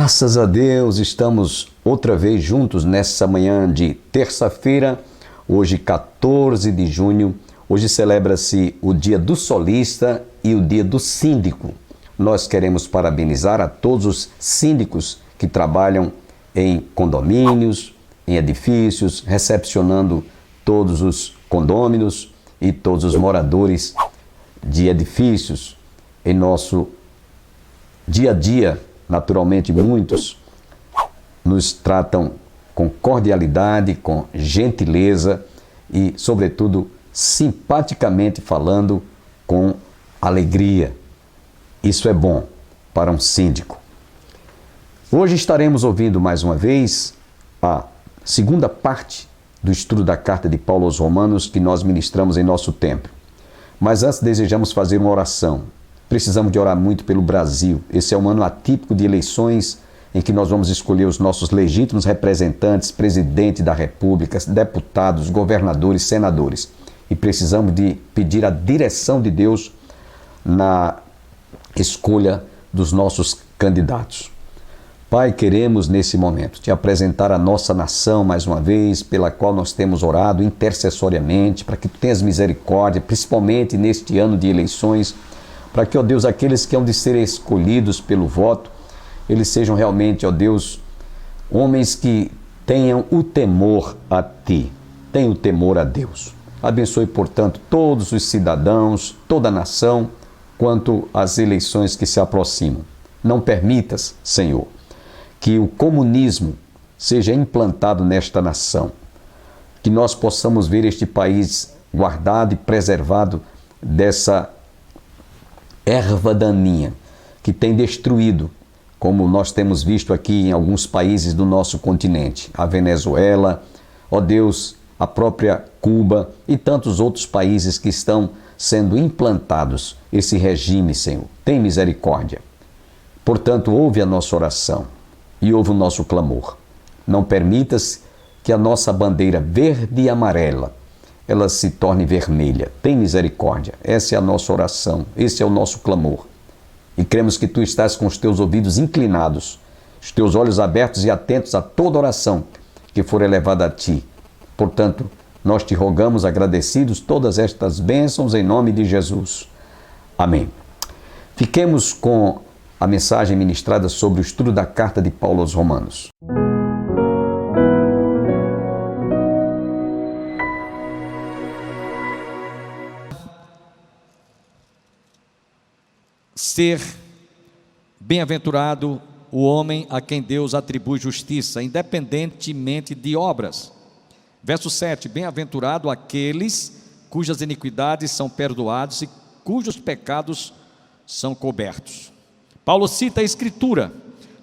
Graças a Deus, estamos outra vez juntos nessa manhã de terça-feira, hoje 14 de junho. Hoje celebra-se o Dia do Solista e o Dia do Síndico. Nós queremos parabenizar a todos os síndicos que trabalham em condomínios, em edifícios, recepcionando todos os condôminos e todos os moradores de edifícios em nosso dia a dia. Naturalmente, muitos nos tratam com cordialidade, com gentileza e, sobretudo, simpaticamente falando, com alegria. Isso é bom para um síndico. Hoje estaremos ouvindo mais uma vez a segunda parte do estudo da carta de Paulo aos Romanos que nós ministramos em nosso templo. Mas antes desejamos fazer uma oração. Precisamos de orar muito pelo Brasil. Esse é um ano atípico de eleições em que nós vamos escolher os nossos legítimos representantes, presidente da República, deputados, governadores, senadores. E precisamos de pedir a direção de Deus na escolha dos nossos candidatos. Pai, queremos nesse momento te apresentar a nossa nação mais uma vez, pela qual nós temos orado intercessoriamente, para que tu tenhas misericórdia, principalmente neste ano de eleições, para que, ó Deus, aqueles que hão de ser escolhidos pelo voto, eles sejam realmente, ó Deus, homens que tenham o temor a Ti, tenham o temor a Deus. Abençoe, portanto, todos os cidadãos, toda a nação, quanto às eleições que se aproximam. Não permitas, Senhor, que o comunismo seja implantado nesta nação, que nós possamos ver este país guardado e preservado dessa erva daninha que tem destruído, como nós temos visto aqui em alguns países do nosso continente, a Venezuela, ó Deus, a própria Cuba e tantos outros países que estão sendo implantados esse regime, Senhor. Tem misericórdia. Portanto, ouve a nossa oração e ouve o nosso clamor. Não permitas que a nossa bandeira verde e amarela ela se torne vermelha. Tem misericórdia. Essa é a nossa oração, esse é o nosso clamor. E cremos que Tu estás com os Teus ouvidos inclinados, os Teus olhos abertos e atentos a toda oração que for elevada a Ti. Portanto, nós Te rogamos agradecidos todas estas bênçãos em nome de Jesus. Amém. Fiquemos com a mensagem ministrada sobre o estudo da carta de Paulo aos Romanos. Ser bem-aventurado o homem a quem Deus atribui justiça, independentemente de obras. Verso 7, bem-aventurado aqueles cujas iniquidades são perdoadas e cujos pecados são cobertos. Paulo cita a Escritura.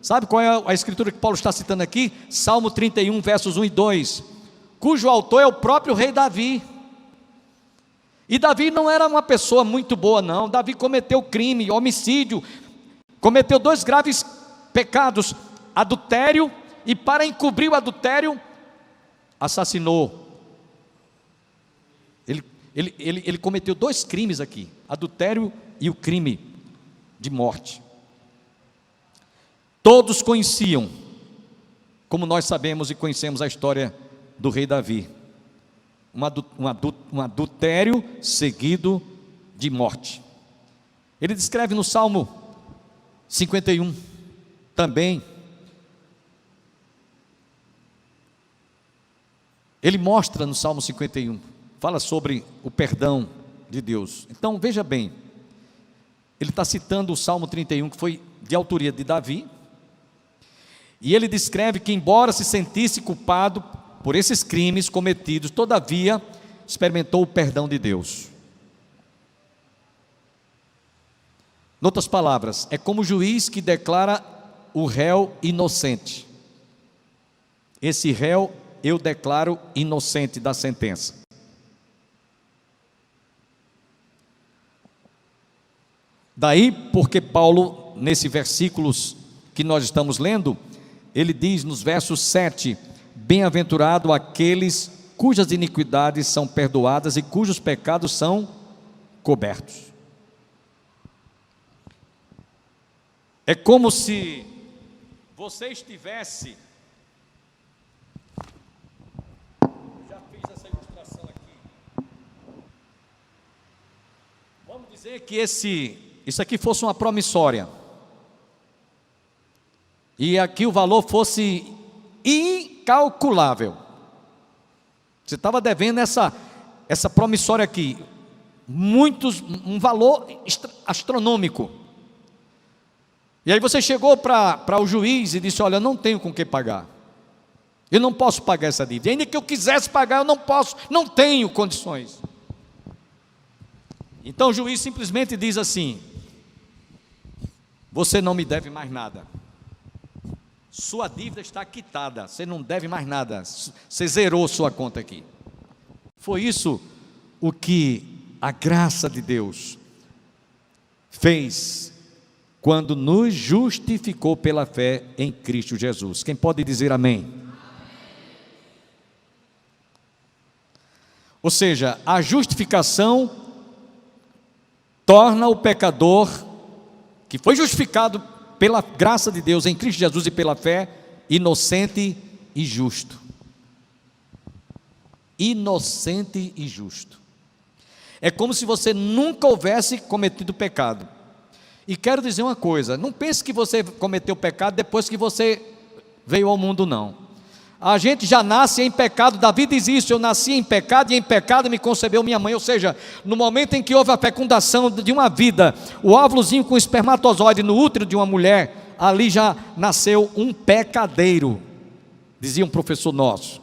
Sabe qual é a Escritura que Paulo está citando aqui? Salmo 31, versos 1 e 2, cujo autor é o próprio rei Davi. E Davi não era uma pessoa muito boa, não. Davi cometeu crime, homicídio, cometeu 2 graves pecados, adultério, e para encobrir o adultério, assassinou. Ele cometeu 2 crimes aqui, adultério e o crime de morte. Todos conheciam, como nós sabemos e conhecemos a história do rei Davi, um adultério seguido de morte. Ele descreve no Salmo 51 também. Ele mostra no Salmo 51, fala sobre o perdão de Deus. Então veja bem, ele está citando o Salmo 31, que foi de autoria de Davi, e ele descreve que, embora se sentisse culpado por esses crimes cometidos, todavia experimentou o perdão de Deus. Em outras palavras, é como o juiz que declara o réu inocente. Esse réu eu declaro inocente da sentença. Daí porque Paulo, nesses versículos que nós estamos lendo, ele diz nos versos 7, bem-aventurado aqueles cujas iniquidades são perdoadas e cujos pecados são cobertos. É como se você estivesse... Já fiz essa ilustração aqui. Vamos dizer que isso aqui fosse uma promissória. E aqui o valor fosse incalculável. Você estava devendo essa promissória aqui, um valor astronômico. E aí você chegou para o juiz e disse: olha, eu não tenho com que pagar, eu não posso pagar essa dívida, ainda que eu quisesse pagar, eu não posso, não tenho condições. Então o juiz simplesmente diz assim: você não me deve mais nada, sua dívida está quitada, você não deve mais nada, você zerou sua conta aqui. Foi isso o que a graça de Deus fez quando nos justificou pela fé em Cristo Jesus. Quem pode dizer amém? Ou seja, a justificação torna o pecador que foi justificado pela graça de Deus em Cristo Jesus e pela fé, inocente e justo. Inocente e justo. É como se você nunca houvesse cometido pecado. E quero dizer uma coisa: não pense que você cometeu pecado depois que você veio ao mundo, não. A gente já nasce em pecado. Davi diz isso: eu nasci em pecado e em pecado me concebeu minha mãe. Ou seja, no momento em que houve a fecundação de uma vida, o óvulozinho com o espermatozoide no útero de uma mulher, ali já nasceu um pecadeiro, dizia um professor nosso.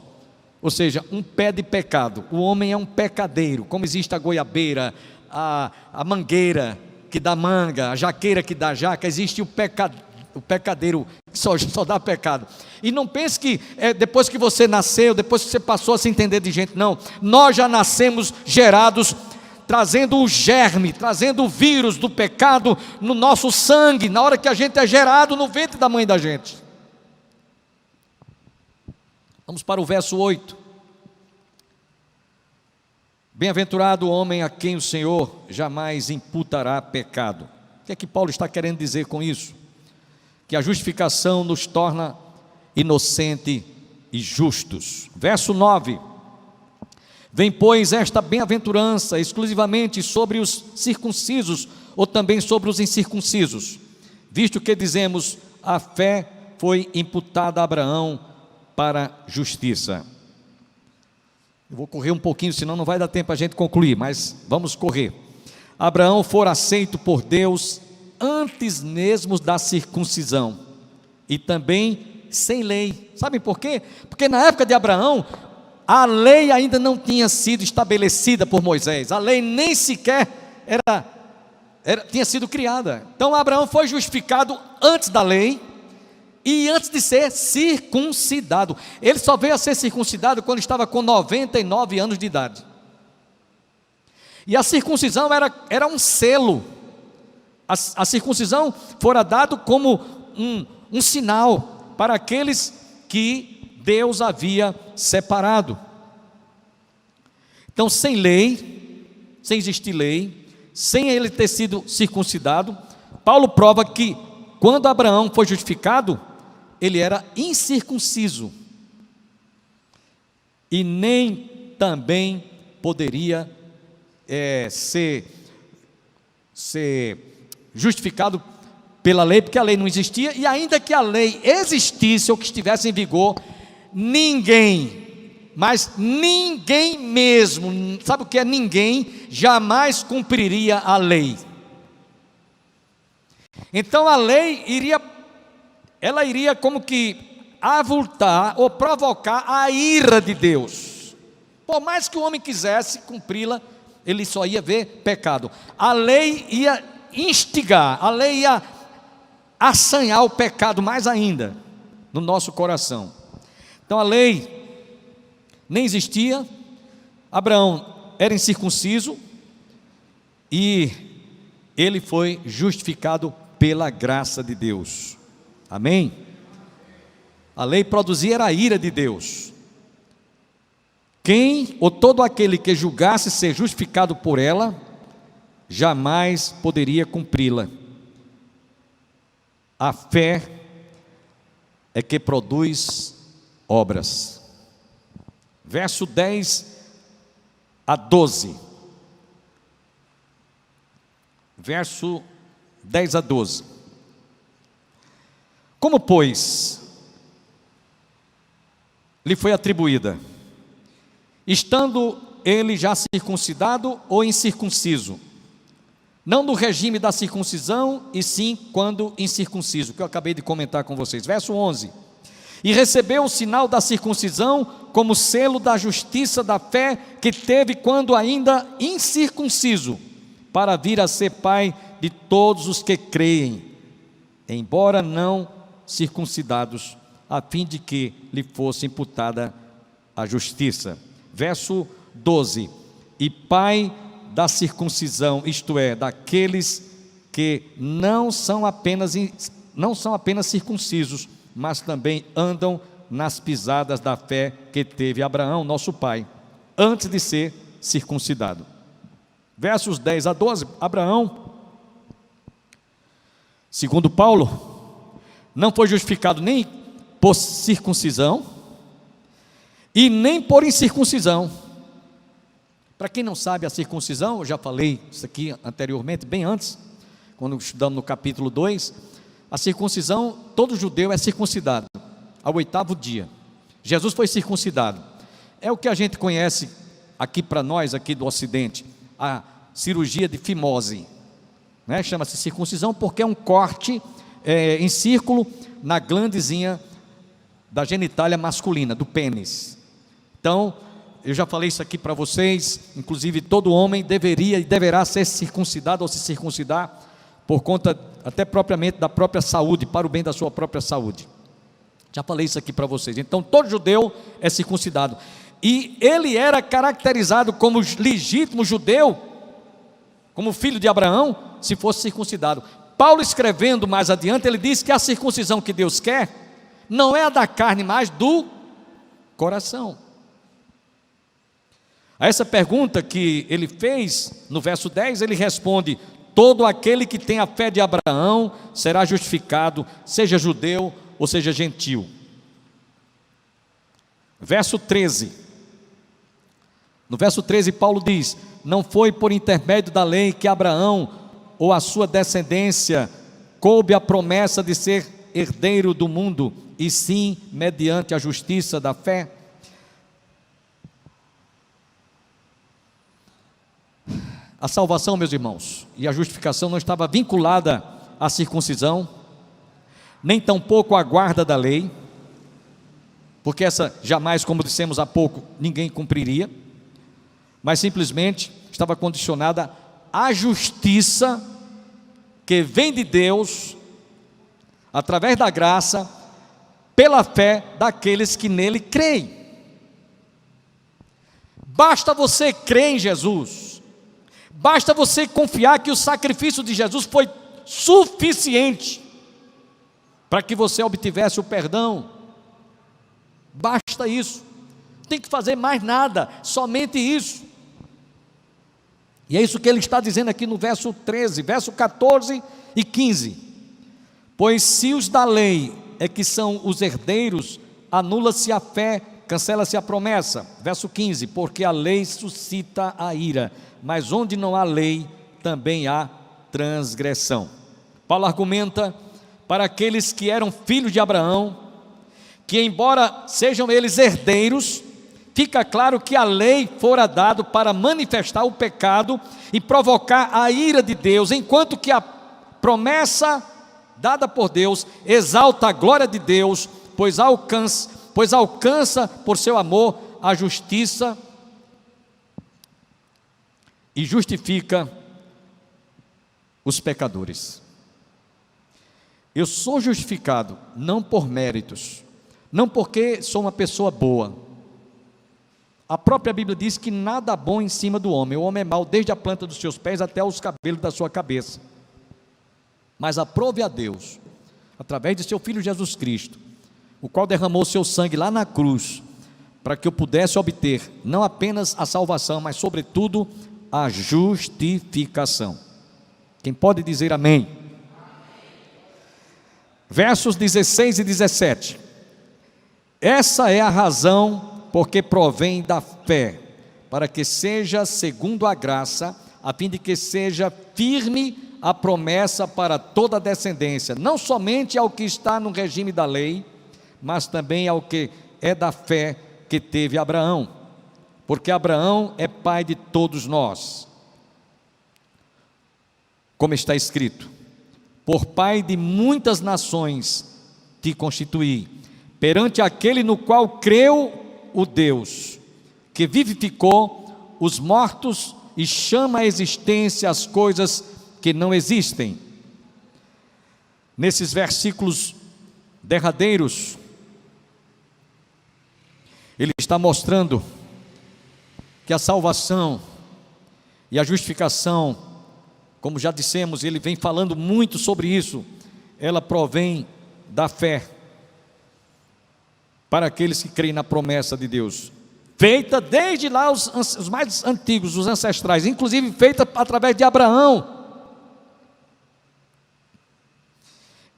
Ou seja, um pé de pecado. O homem é um pecadeiro. Como existe a goiabeira, a mangueira que dá manga, a jaqueira que dá jaca, existe o pecadeiro que só dá pecado. E não pense que depois que você nasceu, depois que você passou a se entender de gente, não. Nós já nascemos gerados, trazendo o germe, trazendo o vírus do pecado no nosso sangue, na hora que a gente é gerado no ventre da mãe da gente. Vamos para o verso 8. Bem-aventurado o homem a quem o Senhor jamais imputará pecado. O que é que Paulo está querendo dizer com isso? Que a justificação nos torna inocentes e justos. Verso 9. Vem, pois, esta bem-aventurança exclusivamente sobre os circuncisos, ou também sobre os incircuncisos, visto que dizemos, a fé foi imputada a Abraão para justiça. Eu vou correr um pouquinho, senão não vai dar tempo a gente concluir, mas vamos correr. Abraão fora aceito por Deus antes mesmo da circuncisão, e também sem lei. Sabe por quê? Porque na época de Abraão, a lei ainda não tinha sido estabelecida por Moisés, a lei nem sequer tinha sido criada. Então Abraão foi justificado antes da lei, e antes de ser circuncidado. Ele só veio a ser circuncidado quando estava com 99 anos de idade. E a circuncisão era um selo. A circuncisão fora dado como um sinal para aqueles que Deus havia separado. Então, sem lei, sem existir lei, sem ele ter sido circuncidado, Paulo prova que quando Abraão foi justificado, ele era incircunciso e nem também poderia ser justificado pela lei, porque a lei não existia, e ainda que a lei existisse ou que estivesse em vigor, ninguém, mas ninguém mesmo, sabe o que é ninguém? Jamais cumpriria a lei. Então a lei iria como que avultar ou provocar a ira de Deus. Por mais que o homem quisesse cumpri-la, ele só ia ver pecado. A lei ia instigar, a lei ia assanhar o pecado mais ainda no nosso coração. Então a lei nem existia, Abraão era incircunciso e ele foi justificado pela graça de Deus. Amém? A lei produzia era a ira de Deus. Quem ou todo aquele que julgasse ser justificado por ela, jamais poderia cumpri-la. A fé é que produz obras. Verso 10 a 12. Verso 10 a 12. Como, pois, lhe foi atribuída, estando ele já circuncidado ou incircunciso? Não no regime da circuncisão, e sim quando incircunciso, que eu acabei de comentar com vocês. Verso 11. E recebeu o sinal da circuncisão como selo da justiça da fé que teve quando ainda incircunciso, para vir a ser pai de todos os que creem, embora não circuncidados, a fim de que lhe fosse imputada a justiça. Verso 12. E pai da circuncisão, isto é, daqueles que não são apenas circuncisos, mas também andam nas pisadas da fé que teve Abraão, nosso pai, antes de ser circuncidado. Versos 10 a 12, Abraão, segundo Paulo, não foi justificado nem por circuncisão e nem por incircuncisão. Para quem não sabe, a circuncisão, eu já falei isso aqui anteriormente, bem antes, quando estudamos no capítulo 2, a circuncisão, todo judeu é circuncidado ao 8º dia. Jesus foi circuncidado. É o que a gente conhece aqui para nós, aqui do Ocidente, a cirurgia de fimose, né? Chama-se circuncisão porque é um corte em círculo na glandezinha da genitália masculina, do pênis. Então, eu já falei isso aqui para vocês, inclusive todo homem deveria e deverá ser circuncidado ou se circuncidar, por conta até propriamente da própria saúde, para o bem da sua própria saúde. Já falei isso aqui para vocês. Então todo judeu é circuncidado, e ele era caracterizado como legítimo judeu, como filho de Abraão, se fosse circuncidado. Paulo, escrevendo mais adiante, ele diz que a circuncisão que Deus quer não é a da carne, mas do coração. A essa pergunta que ele fez, no verso 10, ele responde: todo aquele que tem a fé de Abraão será justificado, seja judeu ou seja gentil. Verso 13. No verso 13, Paulo diz: não foi por intermédio da lei que Abraão ou a sua descendência coube a promessa de ser herdeiro do mundo, e sim mediante a justiça da fé. A salvação, meus irmãos, e a justificação não estava vinculada à circuncisão, nem tampouco à guarda da lei, porque essa jamais, como dissemos há pouco, ninguém cumpriria, mas simplesmente estava condicionada à justiça que vem de Deus, através da graça, pela fé daqueles que nele creem. Basta você crer em Jesus, basta você confiar que o sacrifício de Jesus foi suficiente para que você obtivesse o perdão. Basta isso, não tem que fazer mais nada, somente isso. E é isso que ele está dizendo aqui no verso 13, verso 14 e 15. Pois se os da lei é que são os herdeiros, anula-se a fé, cancela-se a promessa. Verso 15, porque a lei suscita a ira, mas onde não há lei, também há transgressão. Paulo argumenta para aqueles que eram filhos de Abraão, que embora sejam eles herdeiros, fica claro que a lei fora dada para manifestar o pecado e provocar a ira de Deus, enquanto que a promessa dada por Deus exalta a glória de Deus, pois alcança por seu amor a justiça e justifica os pecadores. Eu sou justificado não por méritos, não porque sou uma pessoa boa. A própria Bíblia diz que nada bom em cima do homem. O homem é mau desde a planta dos seus pés até os cabelos da sua cabeça. Mas aprove a Deus, através de seu Filho Jesus Cristo, o qual derramou seu sangue lá na cruz, para que eu pudesse obter não apenas a salvação, mas sobretudo a justificação. Quem pode dizer amém? versos 16 e 17. Essa é a razão porque provém da fé, para que seja segundo a graça, a fim de que seja firme a promessa para toda a descendência, não somente ao que está no regime da lei, mas também ao que é da fé que teve Abraão, porque Abraão é pai de todos nós. Como está escrito: por pai de muitas nações te constituí, perante aquele no qual creu o Deus, que vivificou os mortos e chama à existência as coisas que não existem. Nesses versículos derradeiros, ele está mostrando que a salvação e a justificação, como já dissemos, ele vem falando muito sobre isso, ela provém da fé, para aqueles que creem na promessa de Deus, feita desde lá os mais antigos, os ancestrais, inclusive feita através de Abraão,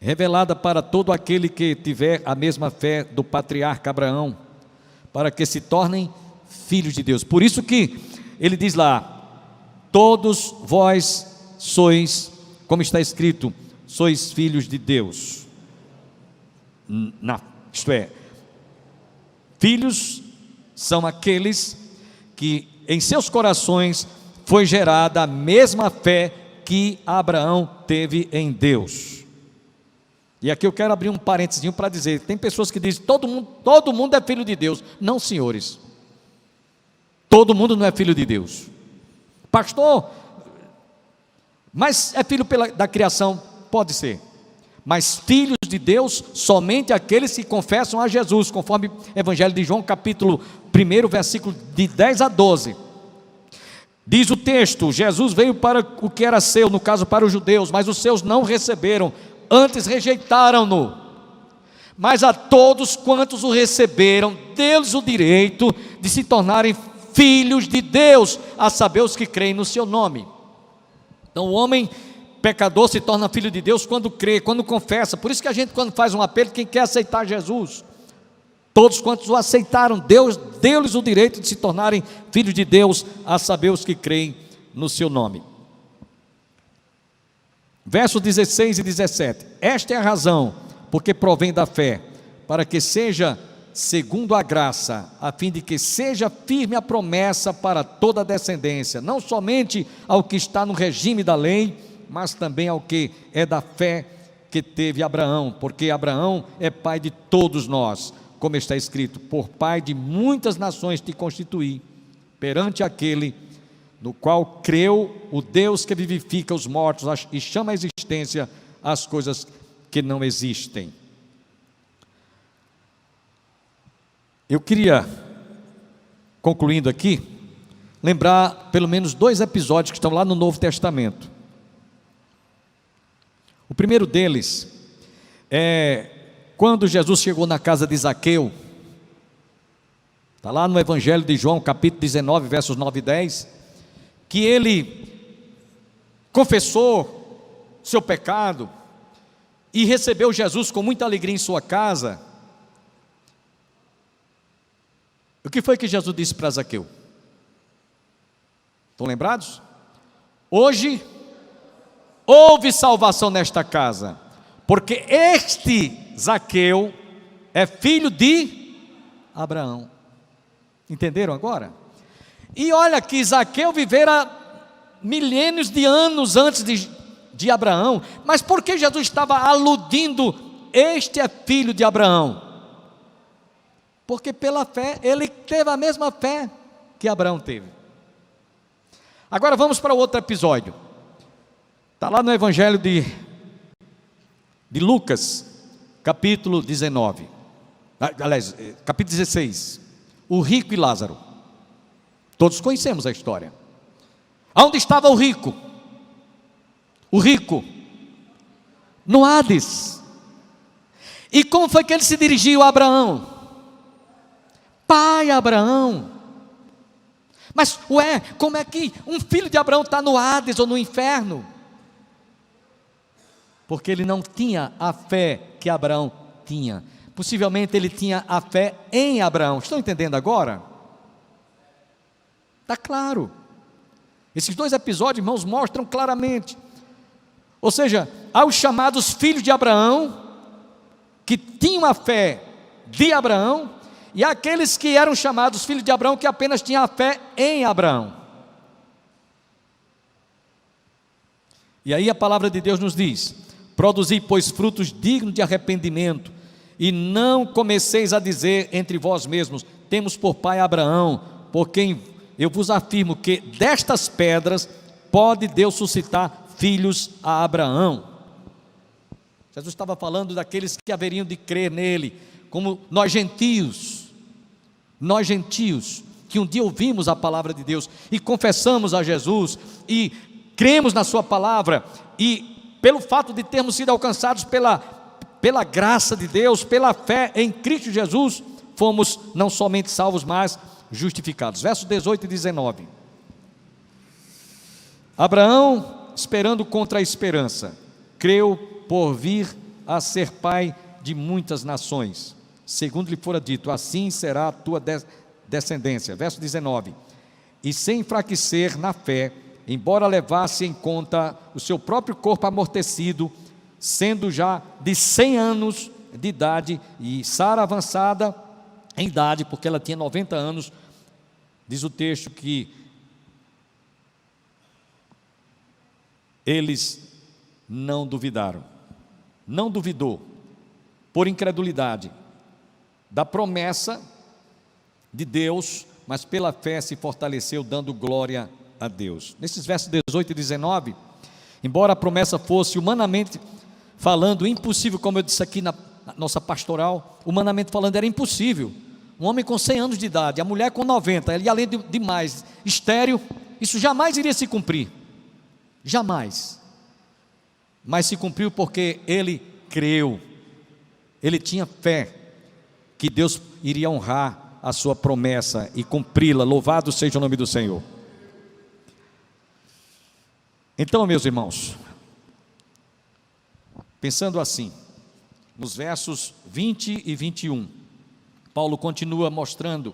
revelada para todo aquele que tiver a mesma fé do patriarca Abraão, para que se tornem filhos de Deus. Por isso que ele diz lá: todos vós sois, como está escrito, sois filhos de Deus. Isto é, filhos são aqueles que em seus corações foi gerada a mesma fé que Abraão teve em Deus. E aqui eu quero abrir um parênteses para dizer: tem pessoas que dizem todo mundo é filho de Deus. Não, senhores, todo mundo não é filho de Deus. Pastor, mas é filho da criação? Pode ser, mas filhos de Deus somente aqueles que confessam a Jesus, conforme Evangelho de João, capítulo 1, versículo de 10 a 12. Diz o texto: Jesus veio para o que era seu, no caso para os judeus, mas os seus não receberam, antes rejeitaram-no. Mas a todos quantos o receberam, deu-lhes o direito de se tornarem filhos de Deus, a saber, os que creem no seu nome. Então o homem pecador se torna filho de Deus quando crê, quando confessa. Por isso que a gente, quando faz um apelo, quem quer aceitar Jesus, todos quantos o aceitaram, Deus deu-lhes o direito de se tornarem filhos de Deus, a saber, os que creem no seu nome. Versos 16 e 17: esta é a razão porque provém da fé, para que seja segundo a graça, a fim de que seja firme a promessa para toda a descendência, não somente ao que está no regime da lei, mas também ao que é da fé que teve Abraão, porque Abraão é pai de todos nós, como está escrito: por pai de muitas nações te constituí, perante aquele no qual creu o Deus que vivifica os mortos e chama à existência as coisas que não existem. Eu queria, concluindo aqui, lembrar pelo menos 2 episódios que estão lá no Novo Testamento. O primeiro deles é quando Jesus chegou na casa de Zaqueu. Está lá no Evangelho de João, capítulo 19, versos 9 e 10, que ele confessou seu pecado e recebeu Jesus com muita alegria em sua casa. O que foi que Jesus disse para Zaqueu? Estão lembrados? Hoje houve salvação nesta casa, porque este Zaqueu é filho de Abraão. Entenderam agora? E olha que Zaqueu vivera milênios de anos antes de Abraão. Mas por que Jesus estava aludindo: este é filho de Abraão? Porque pela fé, ele teve a mesma fé que Abraão teve. Agora vamos para outro episódio. Está lá no Evangelho de Lucas, capítulo 19. Aliás, capítulo 16. O rico e Lázaro. Todos conhecemos a história. Onde estava o rico? O rico no Hades. E como foi que ele se dirigiu a Abraão? Pai Abraão. Mas como é que um filho de Abraão está no Hades ou no inferno? porque ele não tinha a fé que Abraão tinha. Possivelmente ele tinha a fé em Abraão. Estão entendendo agora? Está claro. Esses dois episódios, irmãos, mostram claramente. Ou seja, há os chamados filhos de Abraão, que tinham a fé de Abraão, e há aqueles que eram chamados filhos de Abraão, que apenas tinham a fé em Abraão. E aí a palavra de Deus nos diz: produzi, pois, frutos dignos de arrependimento, e não comeceis a dizer entre vós mesmos: temos por pai Abraão, por quem eu vos afirmo que destas pedras pode Deus suscitar filhos a Abraão. Jesus estava falando daqueles que haveriam de crer nele, como nós gentios, que um dia ouvimos a palavra de Deus e confessamos a Jesus e cremos na sua palavra, e pelo fato de termos sido alcançados pela graça de Deus, pela fé em Cristo Jesus, fomos não somente salvos, mas justificados. Versos 18 e 19. Abraão, esperando contra a esperança, creu por vir a ser pai de muitas nações, segundo lhe fora dito: assim será a tua descendência. Verso 19. E sem enfraquecer na fé, embora levasse em conta o seu próprio corpo amortecido, sendo já de 100 anos de idade, e Sara avançada em idade, porque ela tinha 90 anos, diz o texto que eles não duvidaram. Não duvidou, por incredulidade, da promessa de Deus, mas pela fé se fortaleceu, dando glória a Deus. Nesses versos 18 e 19, embora a promessa fosse humanamente falando impossível, como eu disse aqui na nossa pastoral, humanamente falando era impossível. Um homem com 100 anos de idade, a mulher com 90, e além de mais, estéril, isso jamais iria se cumprir, jamais. Mas se cumpriu porque ele creu, ele tinha fé que Deus iria honrar a sua promessa e cumpri-la. Louvado seja o nome do Senhor. Então, meus irmãos, pensando assim, nos versos 20 e 21, Paulo continua mostrando: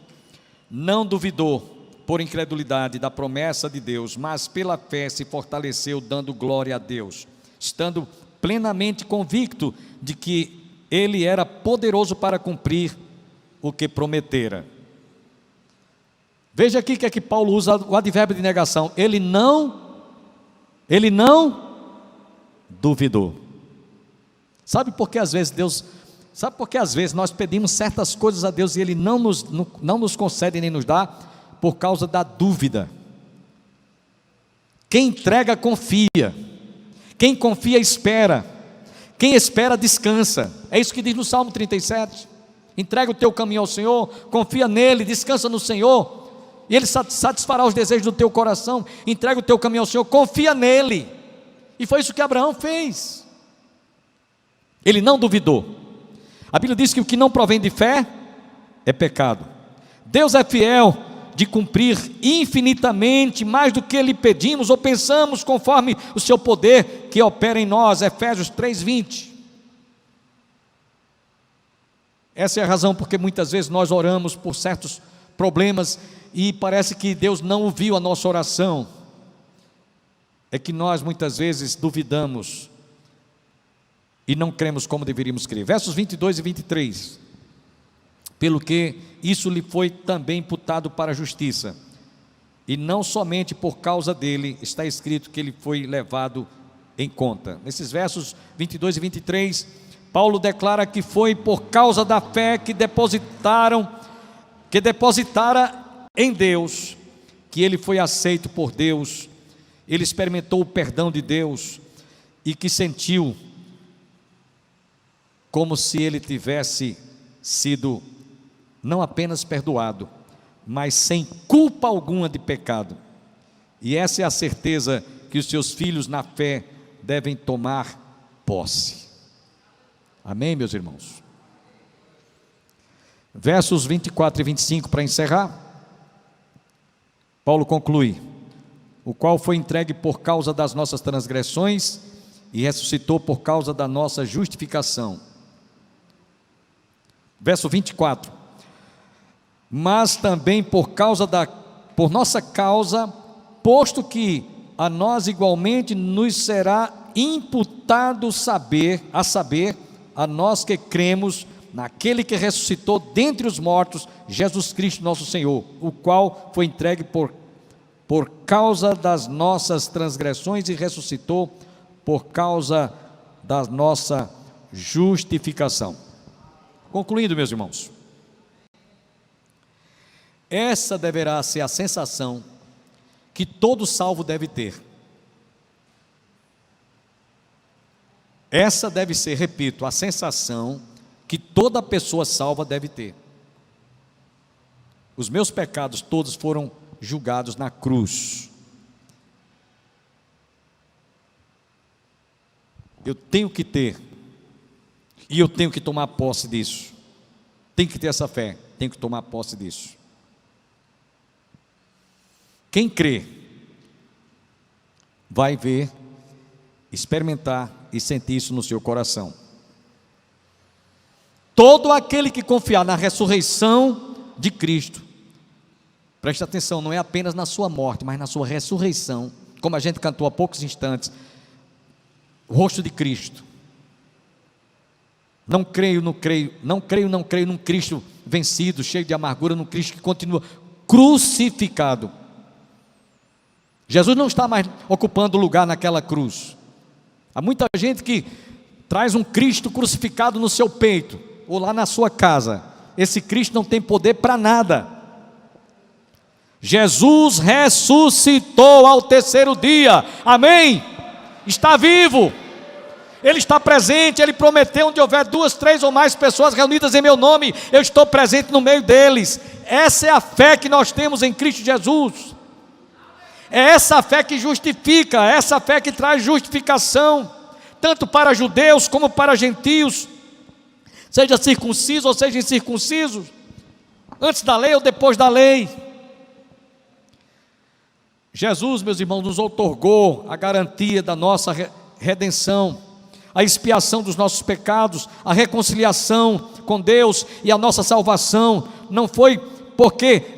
não duvidou por incredulidade da promessa de Deus, mas pela fé se fortaleceu, dando glória a Deus, estando plenamente convicto de que ele era poderoso para cumprir o que prometera. Veja aqui que é que Paulo usa o advérbio de negação. Ele não duvidou. Sabe por que às vezes nós pedimos certas coisas a Deus e Ele não nos concede nem nos dá? Por causa da dúvida. Quem entrega confia, quem confia espera, quem espera descansa. É isso que diz no Salmo 37. Entrega o teu caminho ao Senhor, confia nele, descansa no Senhor, e Ele satisfará os desejos do teu coração. Entrega o teu caminho ao Senhor, confia nele. E foi isso que Abraão fez. Ele não duvidou. A Bíblia diz que o que não provém de fé é pecado. Deus é fiel de cumprir infinitamente mais do que lhe pedimos ou pensamos, conforme o seu poder que opera em nós. Efésios 3:20. Essa é a razão porque muitas vezes nós oramos por certos problemas e parece que Deus não ouviu a nossa oração. É que nós muitas vezes duvidamos e não cremos como deveríamos crer. Versos 22 e 23. Pelo que isso lhe foi também imputado para a justiça, e não somente por causa dele, está escrito que ele foi levado em conta. Nesses versos 22 e 23, Paulo declara que foi por causa da fé que depositara em Deus, que ele foi aceito por Deus, ele experimentou o perdão de Deus, e que sentiu como se ele tivesse sido não apenas perdoado, mas sem culpa alguma de pecado. E essa é a certeza que os seus filhos na fé devem tomar posse. Amém, meus irmãos? Versos 24 e 25 para encerrar. Paulo conclui: o qual foi entregue por causa das nossas transgressões e ressuscitou por causa da nossa justificação. Verso 24. Mas também por nossa causa, posto que a nós igualmente nos será imputado a saber, a nós que cremos naquele que ressuscitou dentre os mortos, Jesus Cristo nosso Senhor, o qual foi entregue por causa das nossas transgressões e ressuscitou por causa da nossa justificação. Concluindo, meus irmãos, essa deverá ser a sensação que todo salvo deve ter. Essa deve ser, repito, a sensação que toda pessoa salva deve ter. Os meus pecados todos foram julgados na cruz. Eu tenho que ter, e eu tenho que tomar posse disso. Tenho que ter essa fé, tenho que tomar posse disso. Quem crê, vai ver, experimentar e sentir isso no seu coração. Todo aquele que confiar na ressurreição de Cristo, preste atenção, não é apenas na sua morte, mas na sua ressurreição, como a gente cantou há poucos instantes, o rosto de Cristo. Não creio num Cristo vencido, cheio de amargura, num Cristo que continua crucificado. Jesus não está mais ocupando lugar naquela cruz. Há muita gente que traz um Cristo crucificado no seu peito, ou lá na sua casa. Esse Cristo não tem poder para nada. Jesus ressuscitou ao terceiro dia, amém? Está vivo, Ele está presente. Ele prometeu: onde houver 2, 3 ou mais pessoas reunidas em meu nome, eu estou presente no meio deles. Essa é a fé que nós temos em Cristo Jesus. É essa fé que justifica, é essa fé que traz justificação, tanto para judeus como para gentios, seja circunciso ou seja incircunciso, antes da lei ou depois da lei. Jesus, meus irmãos, nos outorgou a garantia da nossa redenção, a expiação dos nossos pecados, a reconciliação com Deus e a nossa salvação. Não foi porque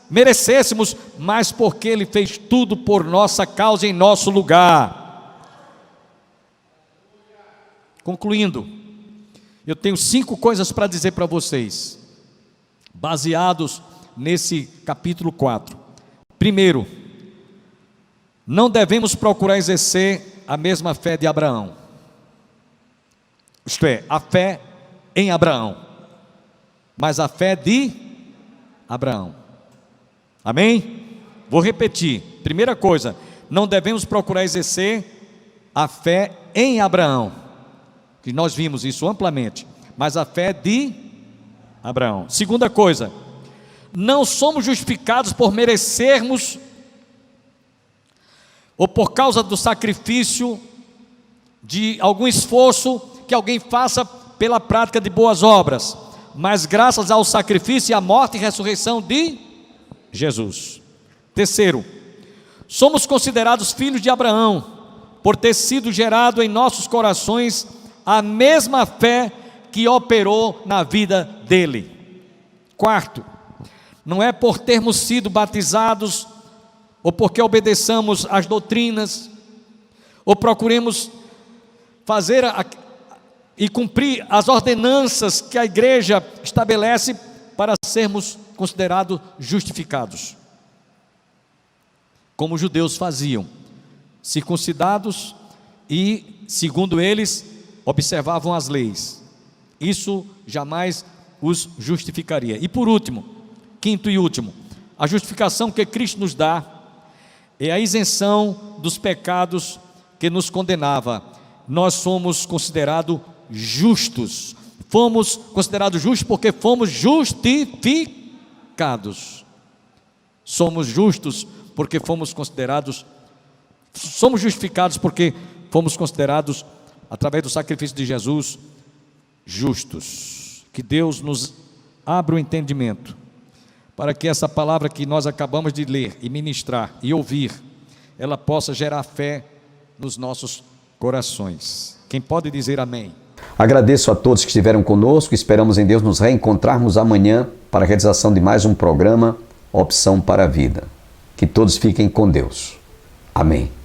merecêssemos, mas porque Ele fez tudo por nossa causa, em nosso lugar. Concluindo, eu tenho 5 coisas para dizer para vocês, baseados nesse capítulo 4. Primeiro, não devemos procurar exercer a mesma fé de Abraão, isto é, a fé em Abraão, mas a fé de Abraão. Amém? Vou repetir. Primeira coisa, não devemos procurar exercer a fé em Abraão, que nós vimos isso amplamente, mas a fé de Abraão. Segunda coisa, não somos justificados por merecermos ou por causa do sacrifício, de algum esforço que alguém faça pela prática de boas obras, mas graças ao sacrifício e à morte e ressurreição de Jesus. Terceiro, somos considerados filhos de Abraão, por ter sido gerado em nossos corações a mesma fé que operou na vida dele. Quarto, não é por termos sido batizados, ou porque obedeçamos às doutrinas, ou procuremos fazer e cumprir as ordenanças que a igreja estabelece para sermos considerados justificados, como os judeus faziam, circuncidados e, segundo eles, observavam as leis. Isso jamais os justificaria. E por último, quinto e último, a justificação que Cristo nos dá é a isenção dos pecados que nos condenava. Nós somos considerados justos. Fomos considerados justos porque fomos justificados. Somos justos porque fomos considerados, somos justificados porque fomos considerados, através do sacrifício de Jesus, justos. Que Deus nos abra o entendimento, para que essa palavra que nós acabamos de ler e ministrar e ouvir, ela possa gerar fé nos nossos corações. Quem pode dizer amém? Agradeço a todos que estiveram conosco. Esperamos em Deus nos reencontrarmos amanhã para a realização de mais um programa Opção para a Vida. Que todos fiquem com Deus. Amém.